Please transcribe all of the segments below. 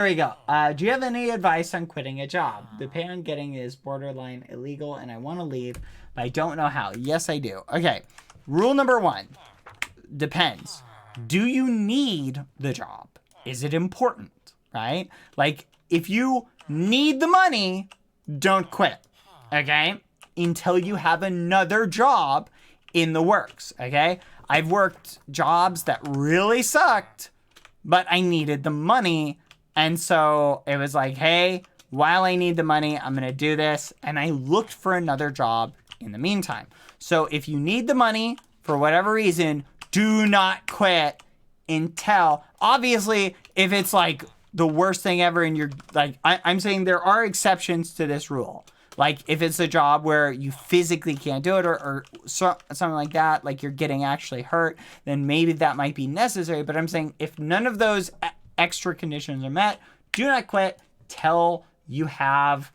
There we go. Do you have any advice on quitting a job? The pay I'm getting is borderline illegal and I want to leave, but I don't know how. Yes, I do. Okay. Rule number 1. Depends. Do you need the job? Is it important? Right? Like, if you need the money, don't quit. Okay? Until you have another job in the works. Okay? I've worked jobs that really sucked, but I needed the money. And so it was like, hey, while I need the money, I'm going to do this. And I looked for another job in the meantime. So if you need the money for whatever reason, do not quit until, obviously, if it's like the worst thing ever and you're like, I'm saying there are exceptions to this rule. Like if it's a job where you physically can't do it or something like that, like you're getting actually hurt, then maybe that might be necessary. But I'm saying if none of those extra conditions are met, do not quit till you have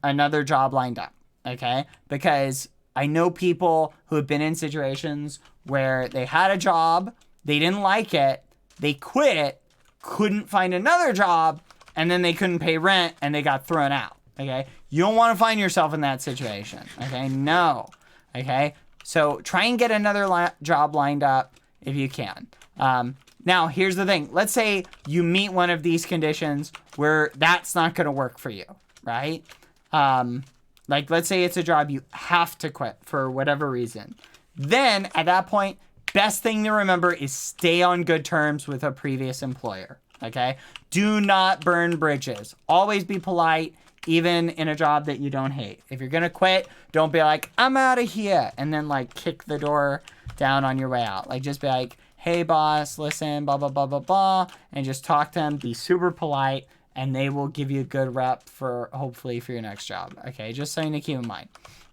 another job lined up, okay? Because I know people who have been in situations where they had a job, they didn't like it, they quit, couldn't find another job, and then they couldn't pay rent and they got thrown out, okay? You don't want to find yourself in that situation, okay? No, okay? So try and get another job lined up if you can. Now, here's the thing. Let's say you meet one of these conditions where that's not going to work for you, right? Like, let's say it's a job you have to quit for whatever reason. Then, at that point, best thing to remember is stay on good terms with a previous employer, okay? Do not burn bridges. Always be polite, even in a job that you don't hate. If you're going to quit, don't be like, I'm out of here, and then, like, kick the door down on your way out. Like, just be like, hey, boss, listen, blah, blah, blah, blah, blah, and just talk to them, be super polite, and they will give you a good rep for, hopefully, for your next job, okay? Just something to keep in mind.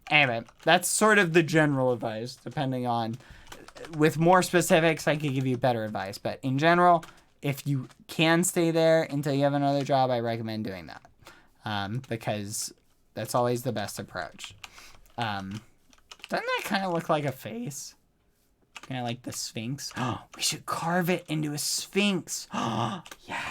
Anyway, that's sort of the general advice, depending on, with more specifics, I could give you better advice, but in general, if you can stay there until you have another job, I recommend doing that, because that's always the best approach. Doesn't that kind of look like a face? Kind of like the Sphinx. We should carve it into a Sphinx. Yes.